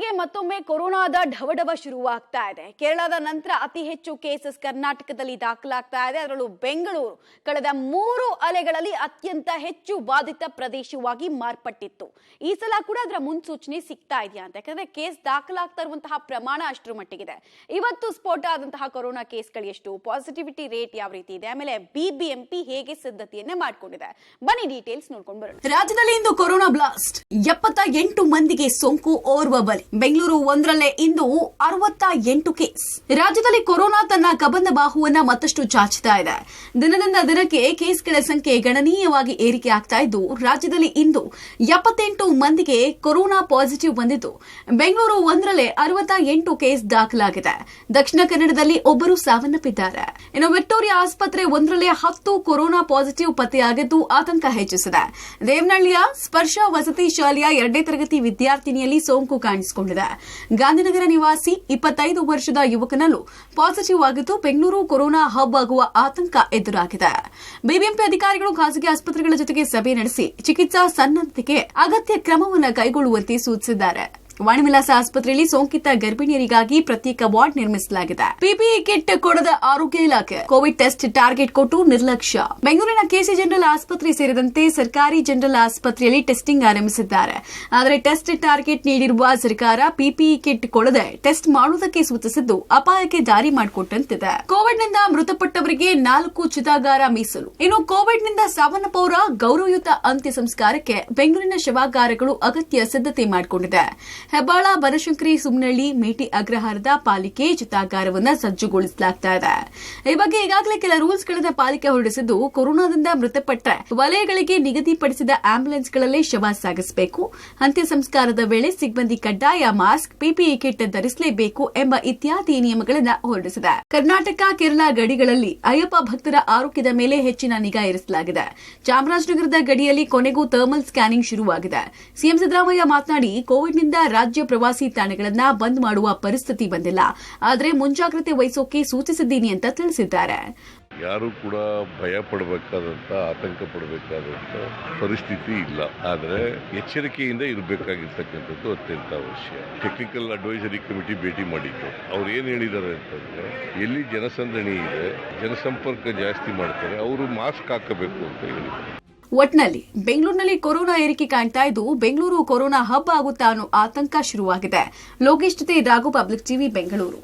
ರಾಜ್ಯಗಳಿಗೆ ಮತ್ತೊಮ್ಮೆ ಕೊರೋನಾದ ಢವಢವ ಶುರುವಾಗ್ತಾ ಇದೆ. ಕೇರಳದ ನಂತರ ಅತಿ ಹೆಚ್ಚು ಕೇಸಸ್ ಕರ್ನಾಟಕದಲ್ಲಿ ದಾಖಲಾಗ್ತಾ ಇದೆ. ಅದರಲ್ಲೂ ಬೆಂಗಳೂರು ಕಳೆದ 3 ಅಲೆಗಳಲ್ಲಿ ಅತ್ಯಂತ ಹೆಚ್ಚು ಬಾಧಿತ ಪ್ರದೇಶವಾಗಿ ಮಾರ್ಪಟ್ಟಿತ್ತು. ಈ ಸಲ ಕೂಡ ಅದರ ಮುನ್ಸೂಚನೆ ಸಿಗ್ತಾ ಇದೆಯಾ ಅಂತ, ಯಾಕಂದ್ರೆ ಕೇಸ್ ದಾಖಲಾಗ್ತಾ ಇರುವಂತಹ ಪ್ರಮಾಣ ಅಷ್ಟರ ಮಟ್ಟಿಗಿದೆ. ಇವತ್ತು ಸ್ಫೋಟ ಆದಂತಹ ಕೊರೋನಾ ಕೇಸ್ಗಳು ಎಷ್ಟು, ಪಾಸಿಟಿವಿಟಿ ರೇಟ್ ಯಾವ ರೀತಿ ಇದೆ, ಆಮೇಲೆ ಬಿಬಿಎಂಪಿ ಹೇಗೆ ಸಿದ್ಧತೆಯನ್ನ ಮಾಡಿಕೊಂಡಿದೆ, ಬನ್ನಿ ಡೀಟೇಲ್ಸ್ ನೋಡ್ಕೊಂಡು ಬರೋಣ. ರಾಜ್ಯದಲ್ಲಿ ಇಂದು ಕೊರೋನಾ ಬ್ಲಾಸ್ಟ್, 78 ಮಂದಿಗೆ ಸೋಂಕು, ಓರ್ವ ಬಲಿ. ಬೆಂಗಳೂರು ಒಂದರಲ್ಲೇ ಇಂದು 68 ಕೇಸ್. ರಾಜ್ಯದಲ್ಲಿ ಕೊರೋನಾ ತನ್ನ ಕಬಂದ ಬಾಹುವನ್ನ ಮತ್ತಷ್ಟು ಚಾಚುತ್ತಾ ಇದೆ. ದಿನದಿಂದ ದಿನಕ್ಕೆ ಕೇಸ್ಗಳ ಸಂಖ್ಯೆ ಗಣನೀಯವಾಗಿ ಏರಿಕೆ ಆಗ್ತಾ ಇದ್ದು, ರಾಜ್ಯದಲ್ಲಿ ಇಂದು 78 ಮಂದಿಗೆ ಕೊರೋನಾ ಪಾಸಿಟಿವ್ ಬಂದಿದ್ದು, ಬೆಂಗಳೂರು ಒಂದರಲ್ಲೇ 68 ಕೇಸ್ ದಾಖಲಾಗಿದೆ. ದಕ್ಷಿಣ ಕನ್ನಡದಲ್ಲಿ ಒಬ್ಬರು ಸಾವನ್ನಪ್ಪಿದ್ದಾರೆ. ಇನ್ನು ವಿಕ್ಟೋರಿಯಾ ಆಸ್ಪತ್ರೆ ಒಂದರಲ್ಲೇ 10 ಕೊರೋನಾ ಪಾಸಿಟಿವ್ ಪತ್ತೆಯಾಗಿದ್ದು ಆತಂಕ ಹೆಚ್ಚಿಸಿದೆ. ದೇವನಹಳ್ಳಿಯ ಸ್ಪರ್ಶ ವಸತಿ ಶಾಲೆಯ 2ನೇ ತರಗತಿ ವಿದ್ಯಾರ್ಥಿನಿಯಲ್ಲಿ ಸೋಂಕು ಕಾಣಿಸಿಕೊಂಡಿದೆ. ಗಾಂಧಿನಗರ ನಿವಾಸಿ 25 ವರ್ಷದ ಯುವಕನಲ್ಲೂ ಪಾಸಿಟಿವ್ ಆಗಿದ್ದು, ಬೆಂಗಳೂರು ಕೊರೋನಾ ಹಬ್ ಆಗುವ ಆತಂಕ ಎದುರಾಗಿದೆ. ಬಿಬಿಎಂಪಿ ಅಧಿಕಾರಿಗಳು ಖಾಸಗಿ ಆಸ್ಪತ್ರೆಗಳ ಜೊತೆಗೆ ಸಭೆ ನಡೆಸಿ ಚಿಕಿತ್ಸಾ ಸನ್ನದ್ಧತೆಗೆ ಅಗತ್ಯ ಕ್ರಮವನ್ನು ಕೈಗೊಳ್ಳುವಂತೆ ಸೂಚಿಸಿದ್ದಾರೆ. ವಾಣಿವಿಲಾಸ ಆಸ್ಪತ್ರೆಯಲ್ಲಿ ಸೋಂಕಿತ ಗರ್ಭಿಣಿಯರಿಗಾಗಿ ಪ್ರತ್ಯೇಕ ವಾರ್ಡ್ ನಿರ್ಮಿಸಲಾಗಿದೆ. ಪಿಪಿಇ ಕಿಟ್ ಕೊಡದ ಆರೋಗ್ಯ ಇಲಾಖೆ, ಕೋವಿಡ್ ಟೆಸ್ಟ್ ಟಾರ್ಗೆಟ್ ಕೊಟ್ಟು ನಿರ್ಲಕ್ಷ್ಯ. ಬೆಂಗಳೂರಿನ ಕೆಸಿ ಜನರಲ್ ಆಸ್ಪತ್ರೆ ಸೇರಿದಂತೆ ಸರ್ಕಾರಿ ಜನರಲ್ ಆಸ್ಪತ್ರೆಯಲ್ಲಿ ಟೆಸ್ಟಿಂಗ್ ಆರಂಭಿಸಿದ್ದಾರೆ. ಆದರೆ ಟೆಸ್ಟ್ ಟಾರ್ಗೆಟ್ ನೀಡಿರುವ ಸರ್ಕಾರ ಪಿಪಿಇ ಕಿಟ್ ಕೊಡದೆ ಟೆಸ್ಟ್ ಮಾಡುವುದಕ್ಕೆ ಸೂಚಿಸಿದ್ದು ಅಪಾಯಕ್ಕೆ ದಾರಿ ಮಾಡಿಕೊಟ್ಟಂತಿದೆ. ಕೋವಿಡ್ನಿಂದ ಮೃತಪಟ್ಟವರಿಗೆ 4 ಚಿತಾಗಾರ ಮೀಸಲು. ಇನ್ನು ಕೋವಿಡ್ನಿಂದ ಸಾವನ್ನಪ್ಪವರ ಗೌರವಯುತ ಅಂತ್ಯ ಸಂಸ್ಕಾರಕ್ಕೆ ಬೆಂಗಳೂರಿನ ಶವಾಗಾರಗಳು ಅಗತ್ಯ ಸಿದ್ಧತೆ ಮಾಡಿಕೊಂಡಿದೆ. ಹೆಬ್ಬಾಳ, ಬನಶಂಕರಿ, ಸುಮ್ನಹಳ್ಳಿ, ಮೇಟಿ ಅಗ್ರಹಾರದ ಪಾಲಿಕೆ ಚಿತಾಗಾರವನ್ನು ಸಜ್ಜುಗೊಳಿಸಲಾಗ್ತಾ ಇದೆ. ಈ ಬಗ್ಗೆ ಈಗಾಗಲೇ ಕೆಲ ರೂಲ್ಸ್ಗಳನ್ನು ಪಾಲಿಕೆ ಹೊರಡಿಸಿದ್ದು, ಕೊರೋನಾದಿಂದ ಮೃತಪಟ್ಟ ವಲಯಗಳಿಗೆ ನಿಗದಿಪಡಿಸಿದ ಆಂಬ್ಯುಲೆನ್ಸ್ಗಳಲ್ಲೇ ಶವ ಸಾಗಿಸಬೇಕು, ಅಂತ್ಯ ಸಂಸ್ಕಾರದ ವೇಳೆ ಸಿಬ್ಬಂದಿ ಕಡ್ಡಾಯ ಮಾಸ್ಕ್, ಪಿಪಿಇ ಕಿಟ್ ಧರಿಸಲೇಬೇಕು ಎಂಬ ಇತ್ಯಾದಿ ನಿಯಮಗಳನ್ನು ಹೊರಡಿಸಿದೆ. ಕರ್ನಾಟಕ ಕೇರಳ ಗಡಿಗಳಲ್ಲಿ ಅಯ್ಯಪ್ಪ ಭಕ್ತರ ಆರೋಗ್ಯದ ಮೇಲೆ ಹೆಚ್ಚಿನ ನಿಗಾ ಇರಿಸಲಾಗಿದೆ. ಚಾಮರಾಜನಗರದ ಗಡಿಯಲ್ಲಿ ಕೊನೆಗೂ ಥರ್ಮಲ್ ಸ್ಕ್ಯಾನಿಂಗ್ ಶುರುವಾಗಿದೆ. ಸಿಎಂ ಸಿದ್ದರಾಮಯ್ಯ ಮಾತನಾಡಿ, ಕೋವಿಡ್ನಿಂದ ರಾಜ್ಯ ಪ್ರವಾಸಿ ತಾಣಗಳನ್ನು ಬಂದ್ ಮಾಡುವ ಪರಿಸ್ಥಿತಿ ಬಂದಿಲ್ಲ, ಆದರೆ ಮುಂಜಾಗ್ರತೆ ವಹಿಸೋಕೆ ಸೂಚಿಸಿದ್ದೀನಿ ಅಂತ ತಿಳಿಸಿದ್ದಾರೆ. ಯಾರು ಕೂಡ ಭಯ ಪಡಬೇಕಾದಂತ, ಆತಂಕ ಪಡಬೇಕಾದಂತ ಪರಿಸ್ಥಿತಿ ಇಲ್ಲ. ಆದರೆ ಎಚ್ಚರಿಕೆಯಿಂದ ಇರಬೇಕಾಗಿರ್ತಕ್ಕಂಥದ್ದು ಅತ್ಯಂತ ಅವಶ್ಯ. ಟೆಕ್ನಿಕಲ್ ಅಡ್ವೈಸರಿ ಕಮಿಟಿ ಭೇಟಿ ಮಾಡಿದ್ದು, ಅವ್ರು ಏನ್ ಹೇಳಿದ್ದಾರೆ ಅಂತಂದ್ರೆ, ಎಲ್ಲಿ ಜನಸಂದಣಿ ಇದೆ, ಜನಸಂಪರ್ಕ ಜಾಸ್ತಿ ಮಾಡ್ತಾರೆ, ಅವರು ಮಾಸ್ಕ್ ಹಾಕಬೇಕು ಅಂತ ಹೇಳಿದ್ದಾರೆ. ಒಟ್ನಲ್ಲಿ ಬೆಂಗಳೂರಿನಲ್ಲಿ ಕೊರೋನಾ ಏರಿಕೆ ಕಾಣ್ತಾ ಇದ್ದು, ಬೆಂಗಳೂರು ಕೊರೋನಾ ಹಬ್ ಆಗುತ್ತಾ ಅನ್ನೋ ಆತಂಕ ಶುರುವಾಗಿದೆ. ಲೋಕೇಶ್ ಜೊತೆ ರಾಘು, ಪಬ್ಲಿಕ್ ಟಿವಿ, ಬೆಂಗಳೂರು.